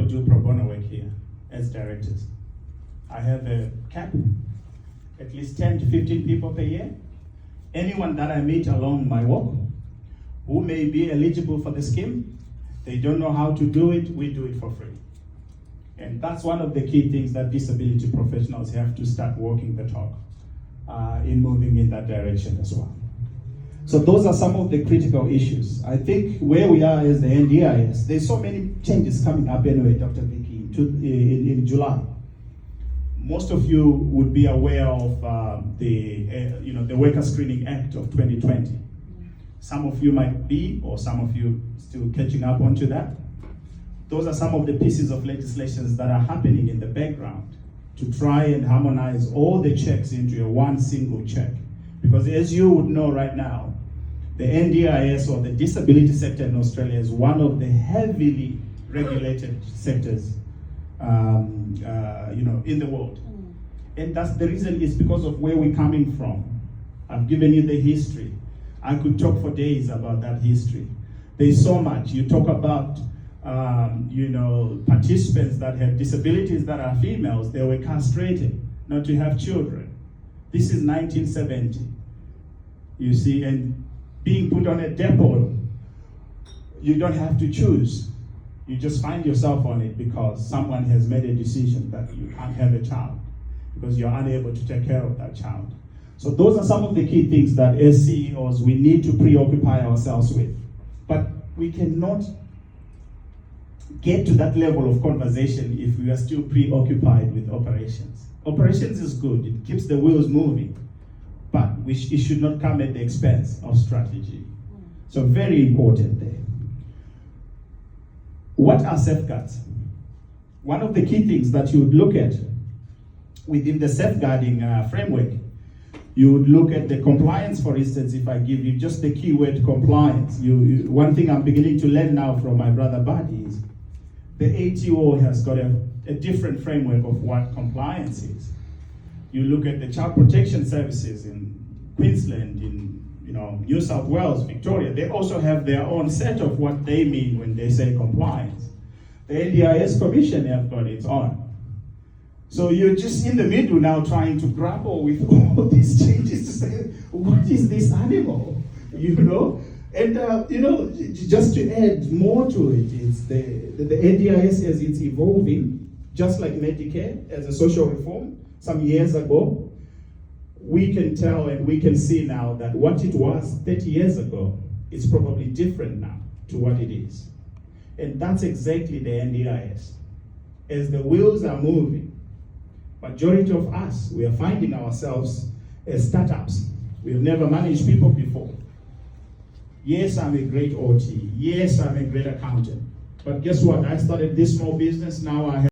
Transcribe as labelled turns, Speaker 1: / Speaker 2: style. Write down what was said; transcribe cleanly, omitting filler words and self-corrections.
Speaker 1: do pro bono work here as directors. I have a cap, at least 10 to 15 people per year. Anyone that I meet along my walk who may be eligible for the scheme, they don't know how to do it, we do it for free. And that's one of the key things that disability professionals have to start walking the talk in moving in that direction as well. So those are some of the critical issues. I think where we are as the NDIS, there's so many changes coming up anyway, Dr. Vicky, in July. Most of you would be aware of the Worker Screening Act of 2020. Some of you might be, or some of you still catching up onto that. Those are some of the pieces of legislation that are happening in the background to try and harmonize all the checks into a one single check. Because as you would know right now, the NDIS, or the disability sector in Australia, is one of the heavily regulated sectors in the world. And that's the reason, is because of where we're coming from. I've given you the history. I could talk for days about that history. There's so much. You talk about participants that have disabilities that are females, they were castrated not to have children. This is 1970. You see, and being put on a depot, you don't have to choose. You just find yourself on it because someone has made a decision that you can't have a child because you're unable to take care of that child. So those are some of the key things that as CEOs we need to preoccupy ourselves with. But we cannot get to that level of conversation if we are still preoccupied with operations. Operations is good, it keeps the wheels moving, but it should not come at the expense of strategy. So very important there. What are safeguards? One of the key things that you would look at within the safeguarding framework, you would look at the compliance. For instance, if I give you just the keyword compliance, one thing I'm beginning to learn now from my brother Buddy is the ATO has got a different framework of what compliance is. You look at the child protection services in Queensland, in New South Wales, Victoria, they also have their own set of what they mean when they say compliance. The NDIS Commission have got its own. So you're just in the middle now trying to grapple with all these changes to say, what is this animal? And just to add more to it, it's the NDIS as it's evolving, just like Medicare as a social reform some years ago, we can tell and we can see now that what it was 30 years ago is probably different now to what it is. And that's exactly the NDIS. As the wheels are moving, majority of us, we are finding ourselves as startups. We've never managed people before. Yes, I'm a great OT. Yes, I'm a great accountant. But guess what? I started this small business. Now I have